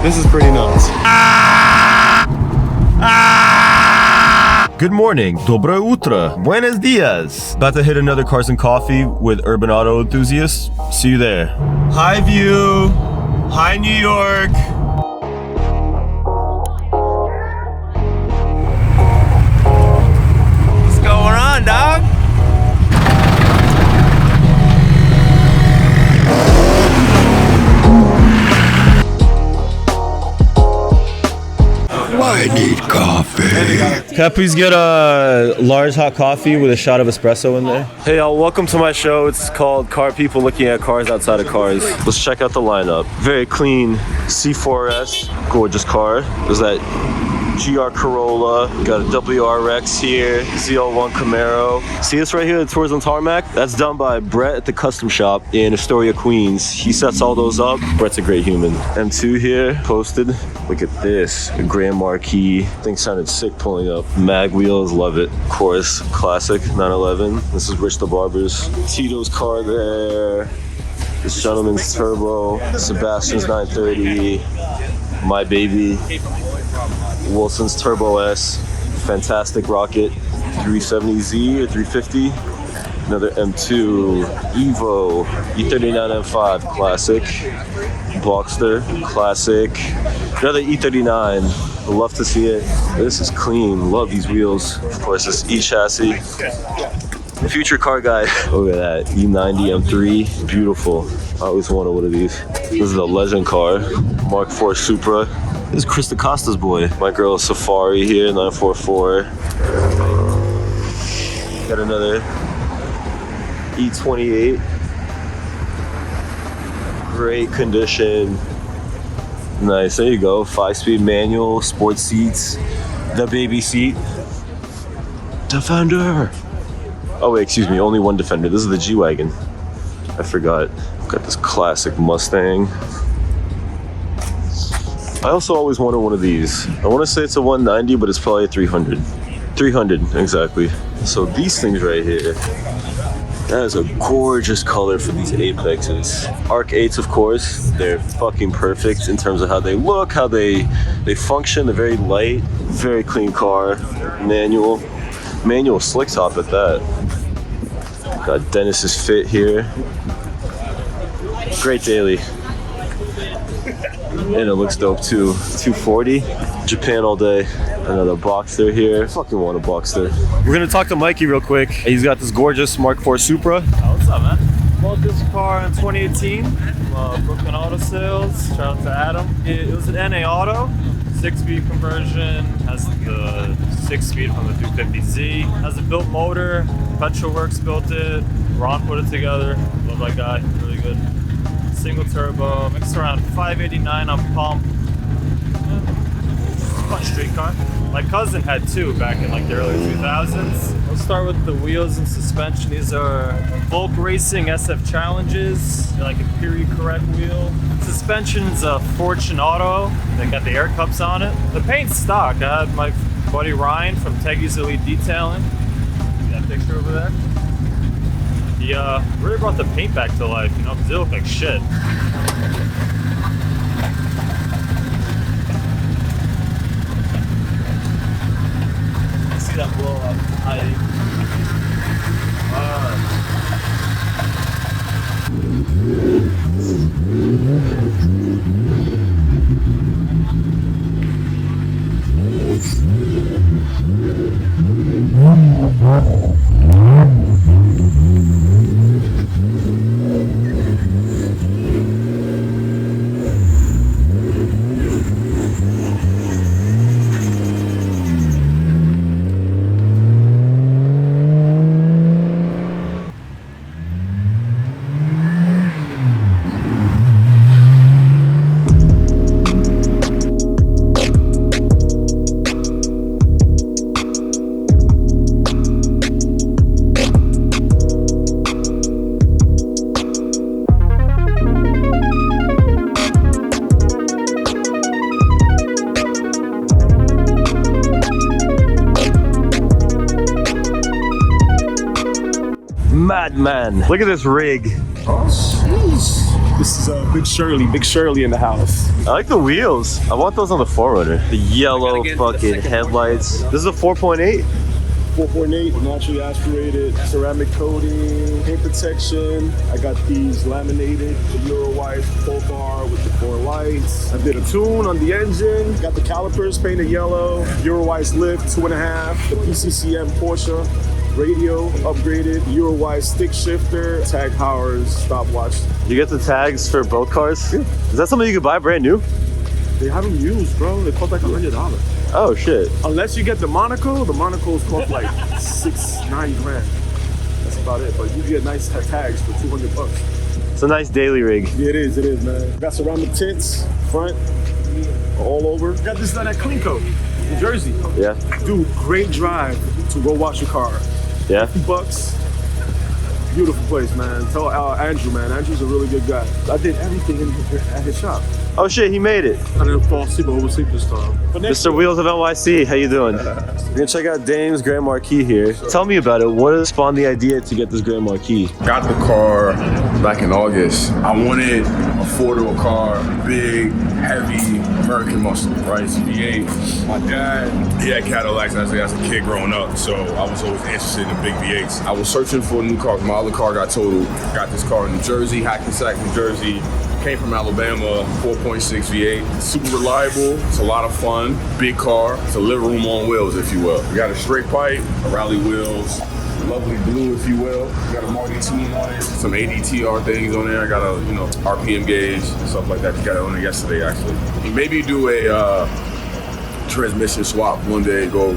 This is pretty nuts. Good morning, доброе утро, buenos dias. About to hit another Cars and Coffee with urban auto enthusiasts. See you there. Hi view, hi New York. What's going on, dog? I need coffee. Can I please get a large hot coffee with a shot of espresso in there? Hey y'all, welcome to my show. It's called Car People Looking at Cars Outside of Cars. Let's check out the lineup. Very clean C4S, gorgeous car. There's that GR Corolla, got a WRX here, ZL1 Camaro. See this right here, the Tours on Tarmac? That's done by Brett at the Custom Shop in Astoria, Queens. He sets all those up. Brett's a great human. M2 here, posted. Look at this, a Grand Marquis. Thing sounded sick pulling up. Mag wheels, love it. Of course, classic 911. This is Rich the Barber's. Tito's car there. This gentleman's turbo. Sebastian's 930. My baby. Wilson's Turbo S, fantastic rocket, 370Z or 350. Another M2, Evo, E39 M5, classic. Boxster, classic. Another E39, love to see it. This is clean, love these wheels. Of course, this E-chassis. Future car guy. Look at that, E90 M3, beautiful. I always wanted one of these. This is a legend car, Mark IV Supra. This is Chris DaCosta's boy. My girl Safari here, 944. Got another E28. Great condition. Nice, there you go. 5-speed manual, sports seats, the baby seat. Defender. Oh wait, excuse me, only one Defender. This is the G-Wagon. I forgot. Got this classic Mustang. I also always wanted one of these. I want to say it's a 190, but it's probably a 300. 300, exactly. So these things right here, that is a gorgeous color for these Apexes. Arc 8s, of course, they're fucking perfect in terms of how they look, how they function. They're very light, very clean car. Manual slick top at that. Got Dennis's Fit here. Great daily. And it looks dope too. 240, Japan all day. Another Boxster here. Fucking want a Boxster. We're gonna talk to Mikey real quick. He's got this gorgeous Mark IV Supra. Oh, what's up, man? Bought this car in 2018 from Brooklyn Auto Sales. Shout out to Adam. It was an NA Auto, 6-speed conversion. Has the 6-speed from the 250Z. Has a built motor. Petrolworks built it. Ron put it together. Love that guy. Really good. Single turbo, mixed around 589 on pump. Fun street car. My cousin had two back in like the early 2000s. We'll start with the wheels and suspension. These are Volk Racing SF Challenges. They're like a period correct wheel. Suspension's a Fortune Auto. They got the air cups on it. The paint's stock. I had my buddy Ryan from Teggy's Elite Detailing. See that picture over there? He really brought the paint back to life, you know, because it looked like shit. I see that blow up. Madman. Look at this rig. Oh, jeez. This is is Big Shirley in the house. I like the wheels. I want those on the 4Runner. The yellow fucking headlights. This is a 4.8? 4.8, naturally aspirated, ceramic coating, paint protection. I got these laminated, the Euro white full bar with the 4 lights. I did a tune on the engine. Got the calipers painted yellow, Euro white lift 2.5, the PCCM Porsche radio upgraded, Euro white stick shifter, tag powers, stopwatch. You get the tags for both cars? Yeah. Is that something you could buy brand new? They have them used, bro. They cost like $100. Oh shit. Unless you get the Monaco cost like 6-9 grand. That's about it. But you get nice tags for $200. It's a nice daily rig. Yeah, it is, man. Got ceramic tints, front, all over. Got this that clean coat, New Jersey. Yeah. Dude, great drive to go wash your car. Yeah. $50. Beautiful place, man. Tell Andrew, man. Andrew's a really good guy. I did everything at his shop. Oh shit, he made it. I didn't fall asleep, but oversleep this time. Mr. Wheels of NYC, how you doing? We're gonna check out Dame's Grand Marquis here. Tell me about it. What spawned the idea to get this Grand Marquis? Got the car back in August. I wanted a four-door car, big, heavy, American muscle, right? It's a V8. My dad, he had Cadillacs as a kid growing up, so I was always interested in big V8s. I was searching for a new car. My other car got totaled. Got this car in New Jersey, Hackensack, New Jersey. Came from Alabama, 4.6 V8, super reliable, it's a lot of fun, big car, it's a living room on wheels, if you will. We got a straight pipe, a rally wheels, lovely blue, if you will. We got a Marty tune on it, some ADTR things on there. I got a, RPM gauge and stuff like that. Just got it on there yesterday, actually. Maybe do a transmission swap one day, go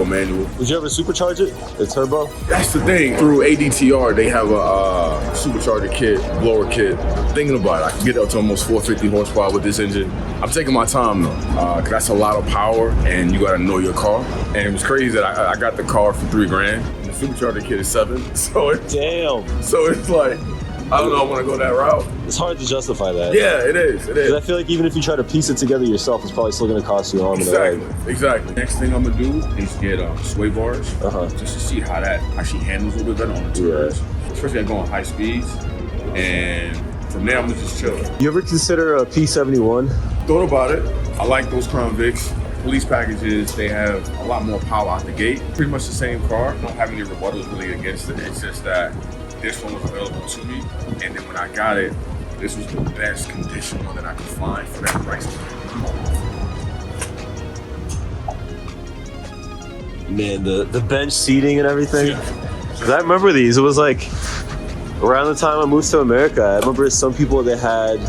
manual. Would you ever supercharge it? The turbo? That's the thing. Through ADTR, they have a supercharger kit, blower kit. Thinking about it, I can get up to almost 450 horsepower with this engine. I'm taking my time though, because that's a lot of power, and you gotta know your car. And it was crazy that I got the car for $3 grand. And the supercharger kit is $7. Damn. So it's like, I don't know, I want to go that route. It's hard to justify that. Yeah, it is. Because I feel like even if you try to piece it together yourself, it's probably still going to cost you an arm and a leg. Exactly. Next thing I'm going to do is get sway bars, just to see how that actually handles a little bit better on the turns. Yeah. Especially at going high speeds. And from there, I'm going to just chill. You ever consider a P71? Thought about it. I like those Crown Vics. Police packages, they have a lot more power out the gate. Pretty much the same car. I don't have any rebuttals really against it. It's just that this one was available to me, and then when I got it, this was the best condition one that I could find for that price. Man, the bench seating and everything. Because I remember these. It was like around the time I moved to America. I remember some people that had,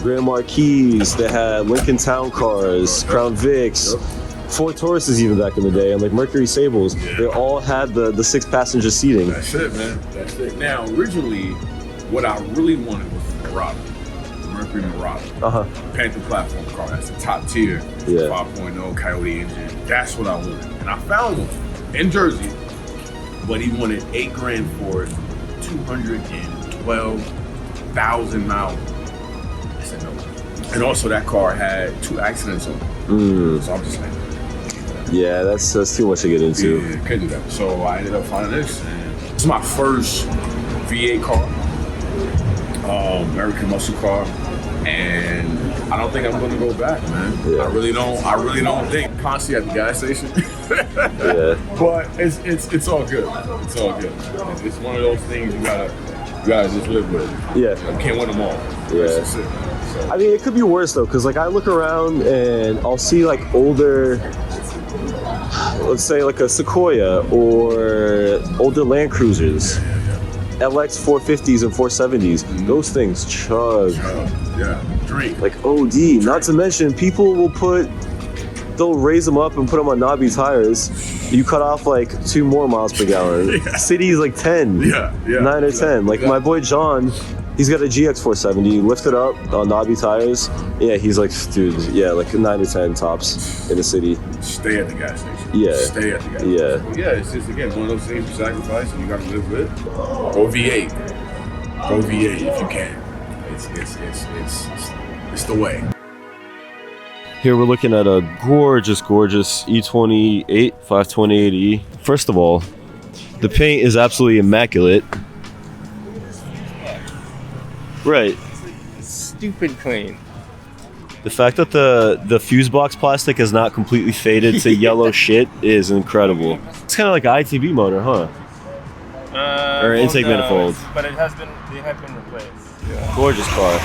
Grand Marquis, they had Lincoln Town cars, Crown Vics. Ford Tauruses even back in the day, and like Mercury Sables, they all had the 6-passenger seating. That's it, man. That's it. Now, originally, what I really wanted was the Murata, the Mercury Murata, Panther platform car. That's the top tier, 5.0 Coyote engine. That's what I wanted, and I found one in Jersey, but he wanted $8 grand for it, 212,000 miles. I said no. And also, that car had 2 accidents on it, so I'm just like. Yeah, that's too much to get into. Yeah, couldn't do that. So I ended up finding this, and it's my first V8 car, American muscle car, and I don't think I'm gonna go back, man. Yeah. I really don't think. Constantly at the gas station. Yeah. But it's all good. It's all good. It's one of those things you gotta just live with. Yeah. You can't win them all. Yeah. That's it. So. I mean, it could be worse though, because like I look around and I'll see like older, let's say like a Sequoia or older Land Cruisers, LX 450s and 470s. Those things chug. Yeah, drink. Like OD. Not to mention, people will they'll raise them up and put them on knobby tires. You cut off like 2 more miles per gallon. City's like 10. 9 or 10. Like my boy John, he's got a GX 470, lifted up on knobby tires. Yeah, he's like, dude, like 9 or 10 tops in the city. Stay at the gas station. Yeah. Stay at the gas station. Yeah, it's just, again, one of those things you sacrifice and you gotta live with. Go V8. Go V8 if you can. It's the way. Here we're looking at a gorgeous E28 528E. First of all, the paint is absolutely immaculate. Right. stupid clean. The fact that the fuse box plastic is not completely faded to yellow shit is incredible. It's kind of like an ITB motor, huh? Or intake manifold. But they have been replaced. Yeah. Gorgeous car.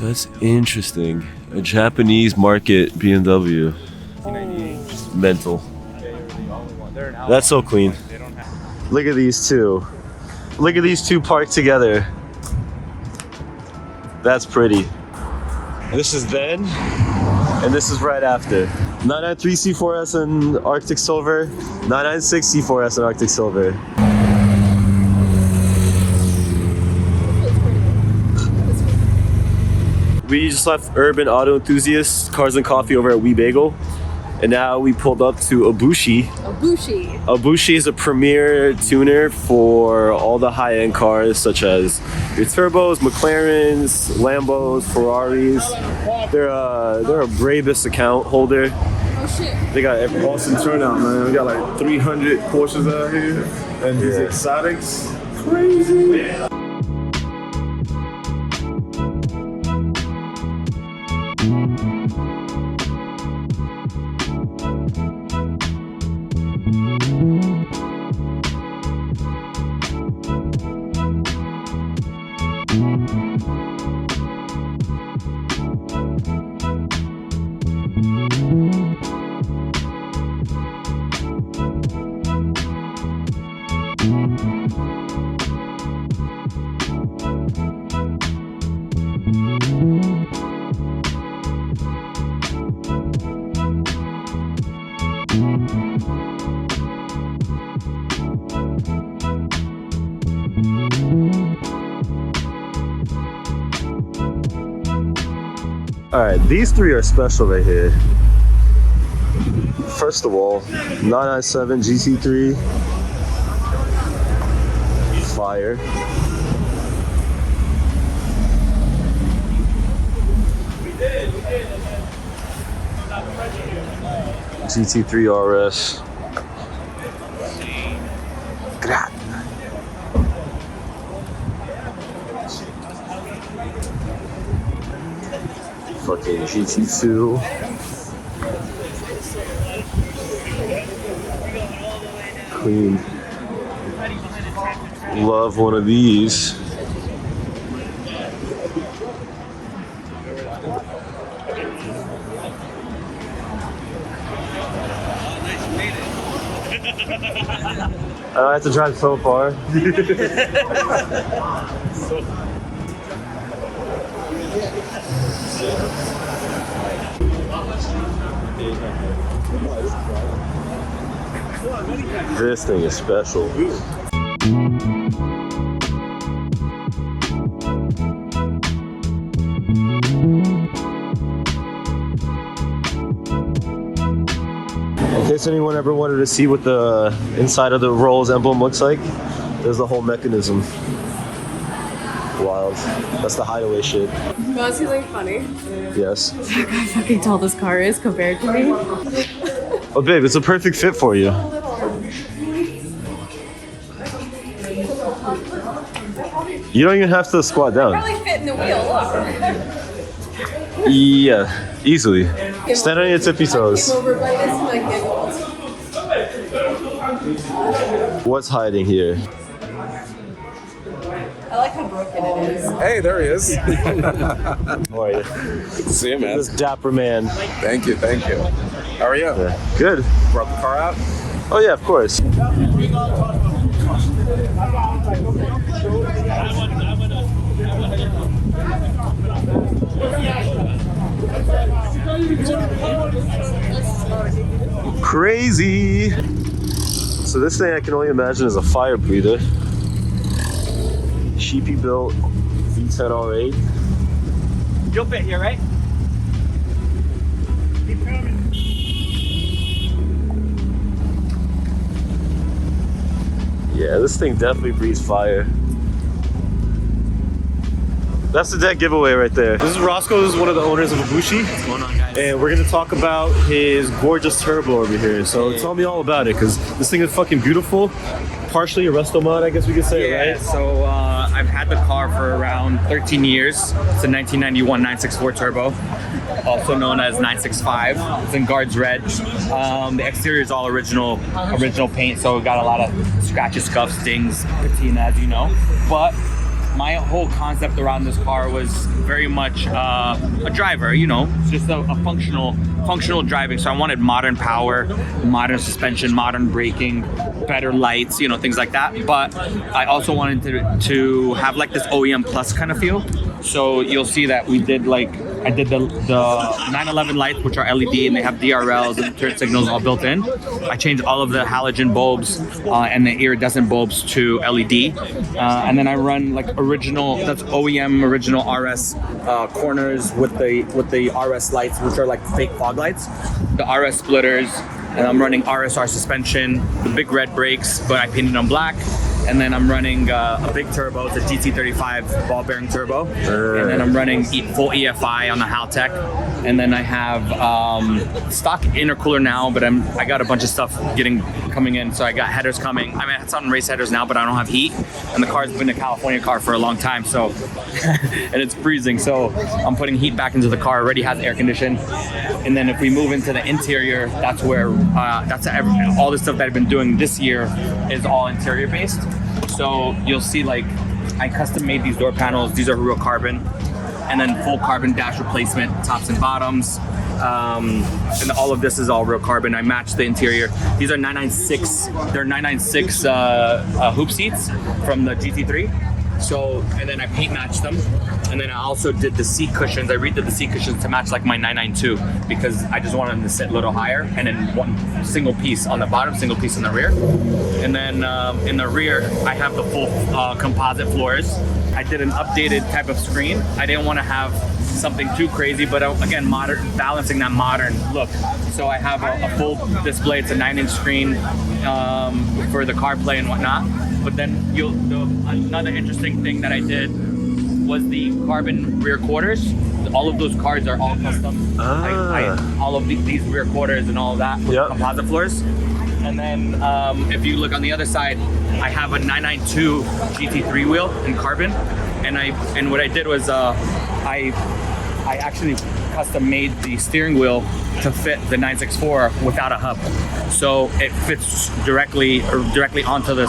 That's interesting. A Japanese market BMW. Just mental. That's so clean. Look at these two. Look at these two parked together. That's pretty. This is then, and this is right after. 993 C4S and Arctic Silver, 996 C4S and Arctic Silver. We just left Urban Auto Enthusiasts, Cars and Coffee over at We Bagel. And now we pulled up to Abushi. Abushi. Abushi is a premier tuner for all the high-end cars, such as your turbos, McLarens, Lambos, Ferraris. They're a Bravest account holder. Oh shit. They got every Awesome turnout, man. We got like 300 Porsches out here, and these exotics, crazy. All right, these three are special right here. First of all, 997 GT3, fire. GT3 RS. Gra. Fucking GT2. Clean. Love one of these. I don't have to drive so far. This thing is special. In case anyone ever wanted to see what the inside of the Rolls emblem looks like, there's the whole mechanism. Wild. That's the hideaway shit. You want to see something funny? Yes. Look how fucking tall this car is compared to me. Oh, babe, it's a perfect fit for you. You don't even have to squat down. Probably fit in the wheel, look. Yeah, easily. Stand on your tippy toes. Over by this and like giggled. What's hiding here? I like how broken it is. Hey, there he is. How are you? Good to see you, man. This dapper man. Thank you, thank you. How are you? Yeah. Good. Brought the car out? Oh yeah, of course. Crazy. So this thing I can only imagine is a fire breather. Sheepy built V10 R8. You'll fit here, right? Yeah, this thing definitely breathes fire. That's the dead giveaway right there. This is Roscoe. This is one of the owners of Abushi. What's going on, guys? And we're gonna talk about his gorgeous turbo over here. So tell me all about it, because this thing is fucking beautiful. Partially a resto mod, I guess we could say, Yeah, right? so I've had the car for around 13 years. It's a 1991 964 Turbo, also known as 965. It's in Guards Red. The exterior is all original paint, so it got a lot of scratches, scuffs, dings, patina, as you know. But my whole concept around this car was very much a driver, you know, just a functional driving. So I wanted modern power, modern suspension, modern braking, better lights, you know, things like that. But I also wanted to have like this OEM plus kind of feel. So you'll see that we did I did the 911 lights, which are LED, and they have DRLs and turn signals all built in. I changed all of the halogen bulbs and the iridescent bulbs to LED. And then I run like that's OEM original RS corners with the RS lights, which are like fake fog lights. The RS splitters, and I'm running RSR suspension, the big red brakes, but I painted them black. And then I'm running a big turbo, it's a GT35 ball bearing turbo. And then I'm running full EFI on the Haltech. And then I have stock intercooler now, but I got a bunch of stuff coming in. So I got headers coming. I mean, it's on race headers now, but I don't have heat. And the car's been a California car for a long time, so and it's freezing. So I'm putting heat back into the car. Already has air condition. And then if we move into the interior, that's where all the stuff that I've been doing this year is all interior based. So you'll see like I custom made these door panels. These are real carbon, and then full carbon dash replacement, tops and bottoms. And all of this is all real carbon. I matched the interior. These are 996. They're 996 hoop seats from the GT3. So, and then I paint matched them. And then I also did the seat cushions. I redid the seat cushions to match like my 992 because I just wanted them to sit a little higher. And then one single piece on the bottom, single piece in the rear. And then in the rear, I have the full composite floors. I did an updated type of screen. I didn't want to have something too crazy, but again, modern, balancing that modern look. So I have a full display. It's a 9-inch screen for the CarPlay and whatnot. But then another interesting thing that I did was the carbon rear quarters. All of those cars are all custom. All of these rear quarters and all of that with composite floors. And then if you look on the other side, I have a 992 GT3 wheel in carbon. And what I did was I actually custom made the steering wheel to fit the 964 without a hub. So it fits directly onto the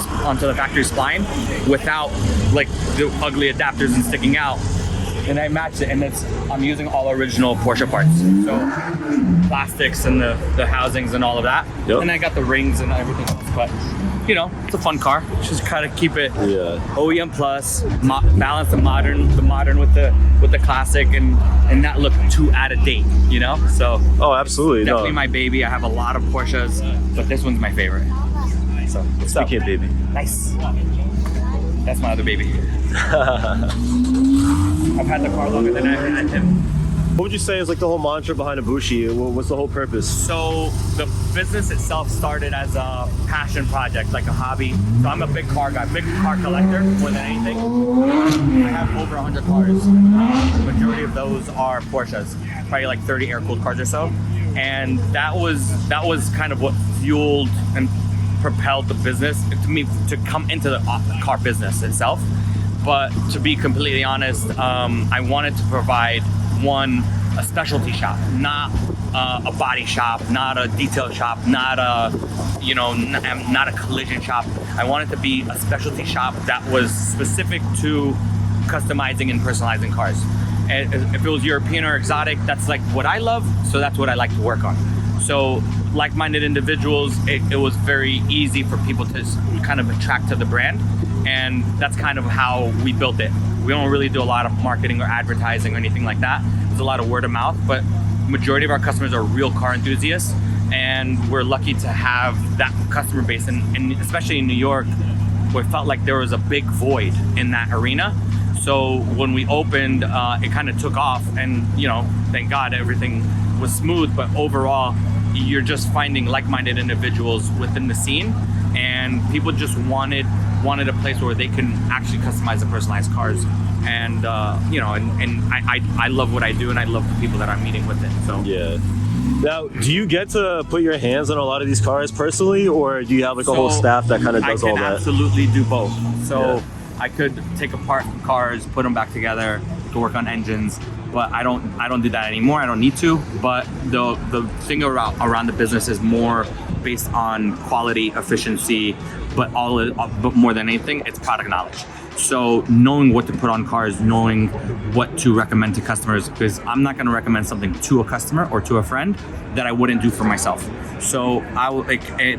factory spline without like the ugly adapters and sticking out. And I matched it, and I'm using all original Porsche parts. So plastics and the housings and all of that. Yep. And I got the rings and everything else, but you know, it's a fun car. Just kind of keep it OEM plus, balance the modern with the classic, and not look too out of date, you know? So absolutely, definitely my baby. I have a lot of Porsches, but this one's my favorite. So what's up? Kid baby. Nice. That's my other baby. I've had the car longer than I had him. What would you say is like the whole mantra behind Abushi? What's the whole purpose? So the business itself started as a passion project, like a hobby. So I'm a big car guy, big car collector more than anything. I have over 100 cars. The majority of those are Porsches, probably like 30 air-cooled cars or so. And that was kind of what fueled and propelled the business to me to come into the car business itself. But to be completely honest, I wanted to provide a specialty shop, not a body shop, not a detail shop, not a collision shop. I wanted to be a specialty shop that was specific to customizing and personalizing cars. And if it was European or exotic, that's like what I love, so that's what I like to work on. So like-minded individuals, it was very easy for people to kind of attract to the brand. And that's kind of how we built it. We don't really do a lot of marketing or advertising or anything like that. There's a lot of word of mouth, but majority of our customers are real car enthusiasts, and we're lucky to have that customer base. And especially in New York, where it felt like there was a big void in that arena. So when we opened, it kind of took off, and thank God everything was smooth. But overall, you're just finding like-minded individuals within the scene, and people just wanted a place where they can actually customize and personalize cars. And I love what I do, and I love the people that I'm meeting with it. So Now, do you get to put your hands on a lot of these cars personally, or do you have like a whole staff that kind of does all that? I can absolutely do both. So I could take apart cars, put them back together to work on engines, but I don't do that anymore. I don't need to. But the thing around the business is more based on quality, efficiency, but more than anything, it's product knowledge. So knowing what to put on cars, knowing what to recommend to customers, because I'm not going to recommend something to a customer or to a friend that I wouldn't do for myself. So I would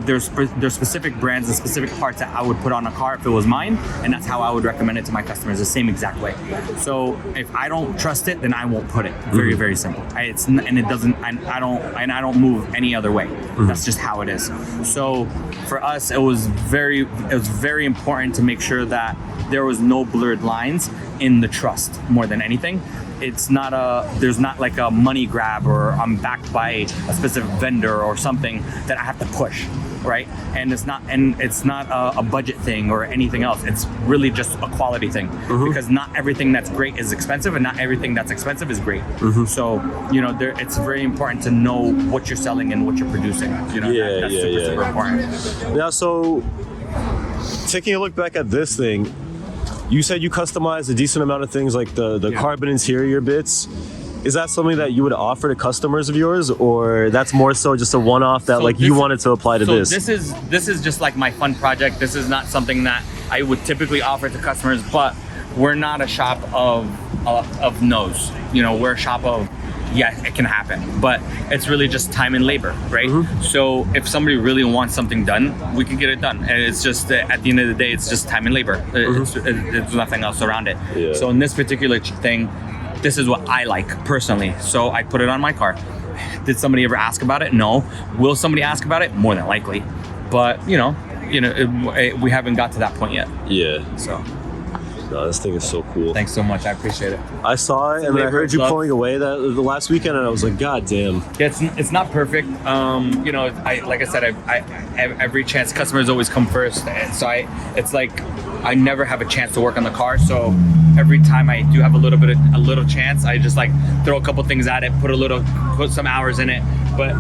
there's specific brands and specific parts that I would put on a car if it was mine, and that's how I would recommend it to my customers, the same exact way. So if I don't trust it, then I won't put it. Very, very simple. I don't move any other way. That's just how it is. So for us, it was very important to make sure that there was no blurred lines in the trust more than anything. There's not like a money grab or I'm backed by a specific vendor or something that I have to push, right? And it's not a budget thing or anything else. It's really just a quality thing, because not everything that's great is expensive, and not everything that's expensive is great. So it's very important to know what you're selling and what you're producing. That's super important. Now, so taking a look back at this thing, you said you customized a decent amount of things like the carbon interior bits. Is that something that you would offer to customers of yours, or that's more so just a one-off that you wanted to apply to this? This is just like my fun project. This is not something that I would typically offer to customers, but we're not a shop of no's. We're a shop of, yeah, it can happen, but it's really just time and labor, right? So if somebody really wants something done, we can get it done. And it's just, at the end of the day, it's just time and labor. It's nothing else around it. Yeah. So in this particular thing, this is what I like personally. So I put it on my car. Did somebody ever ask about it? No. Will somebody ask about it? More than likely. But we haven't got to that point yet. Yeah. So. No, this thing is so cool. Thanks so much. I appreciate it. I saw it, and then I heard you pulling away the last weekend, and I was like, God damn. Yeah, it's not perfect. Like I said, every chance customers always come first, and so it's like I never have a chance to work on the car. So every time I do have a little chance, I just like throw a couple things at it, put some hours in it. But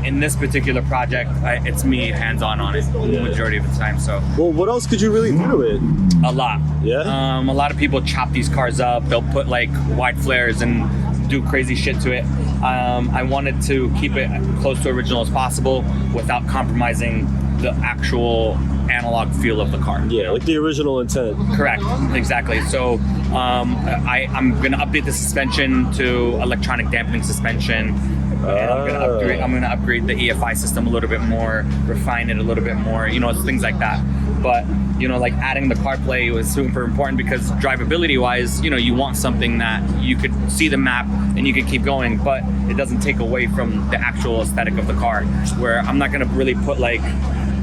in this particular project, it's me hands-on on it the majority of the time. So. Well, what else could you really do to it? A lot. Yeah. A lot of people chop these cars up. They'll put like wide flares and do crazy shit to it. I wanted to keep it close to original as possible without compromising the actual analog feel of the car. Yeah, like the original intent. Correct, exactly. So I'm gonna update the suspension to electronic dampening suspension. And I'm gonna upgrade the EFI system a little bit more, refine it a little bit more, things like that. But like adding the CarPlay was super important because drivability wise, you want something that you could see the map and you could keep going, but it doesn't take away from the actual aesthetic of the car, where I'm not gonna really put like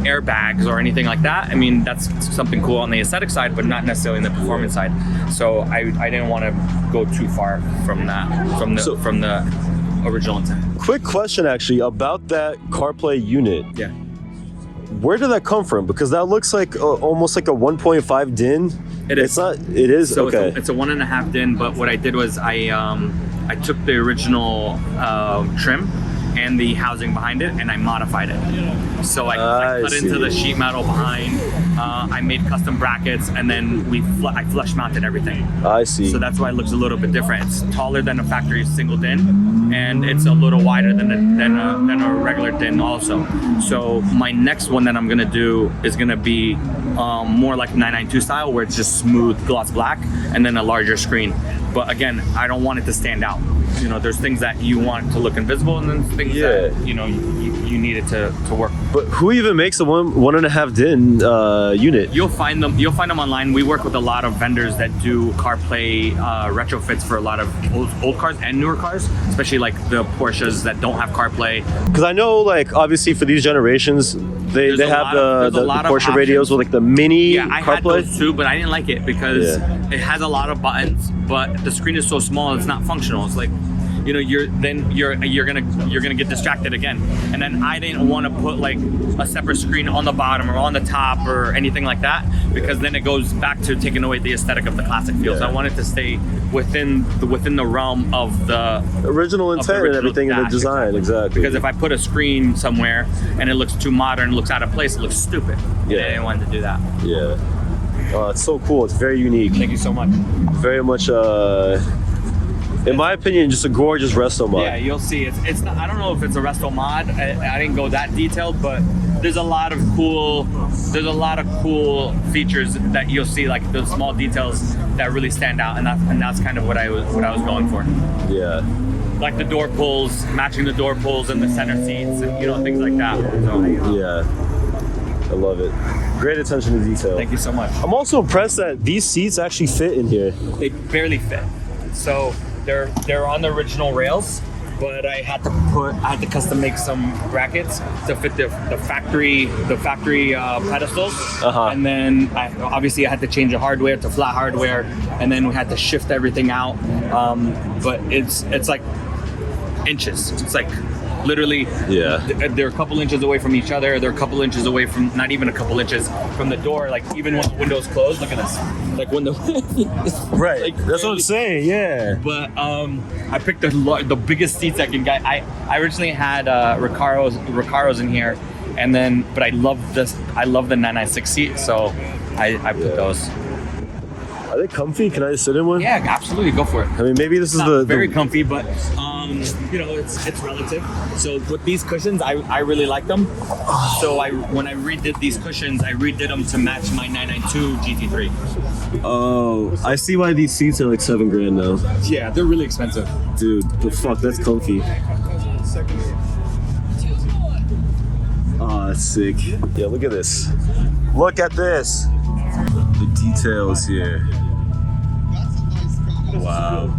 airbags or anything like that. I mean, that's something cool on the aesthetic side, but not necessarily in the performance side. So I didn't want to go too far from that, from the original intent. Quick question actually about that CarPlay unit. Yeah. Where did that come from? Because that looks like almost like a 1.5 DIN. It is. It's not. It is. So okay. It's a 1.5 DIN, but what I did was I took the original trim and the housing behind it, and I modified it. So I cut into the sheet metal behind. I made custom brackets, and then I flush mounted everything. I see. So that's why it looks a little bit different. It's taller than a factory single DIN, and it's a little wider than a regular DIN also. So my next one that I'm gonna do is gonna be more like 992 style, where it's just smooth gloss black, and then a larger screen. But again, I don't want it to stand out. There's things that you want to look invisible, and then things that you need it to work. But who even makes a 1.5 DIN unit? You'll find them online. We work with a lot of vendors that do CarPlay retrofits for a lot of old cars and newer cars, especially like the Porsches that don't have CarPlay. Because I know, like, obviously for these generations, they have the Porsche radios with like the mini CarPlay. I had those too, but I didn't like it because it has a lot of buttons, but the screen is so small it's not functional. It's like, you're gonna get distracted again. And then I didn't want to put like a separate screen on the bottom or on the top or anything like that, because then it goes back to taking away the aesthetic of the classic feel. So I wanted to stay within the realm of the original intent and everything in the design. Exactly. Because if I put a screen somewhere and it looks too modern, looks out of place, it looks stupid. Yeah. I didn't want to do that. Yeah. It's so cool. It's very unique. Thank you so much. Very much, in my opinion, just a gorgeous resto mod. Yeah, you'll see. It's not, I don't know if it's a resto mod. I didn't go that detailed, but there's a lot of cool features that you'll see, like the small details that really stand out, and that's kind of what I was going for. Yeah. Like the door pulls, matching the door pulls and the center seats, and things like that. So, Yeah. I love it. Great attention to detail. thank you so much. I'm also impressed that these seats actually fit in here. They barely fit. So they're on the original rails, but I had to custom make some brackets to fit the factory pedestals. And then I had to change the hardware to flat hardware, and then we had to shift everything out. But it's like inches. It's like literally, they're a couple inches away from each other. They're a couple inches away from, not even a couple inches from the door. Like even when the window's closed, look at this. Like when the Right. like, That's what I'm saying. Yeah. But I picked the biggest seats I can get. I originally had Recaros in here, and then but I love this. I love the 996 seat, so I put those. Are they comfy? Can I sit in one? Yeah, absolutely, go for it. I mean, maybe this is Not very comfy, but it's relative. So with these cushions, I really like them. So when I redid these cushions, I redid them to match my 992 GT3. Oh, I see why these seats are like $7,000 now. Yeah, they're really expensive. Dude, the fuck, that's comfy. Oh, that's sick. Yeah, look at this. Look at this. The details here. Wow.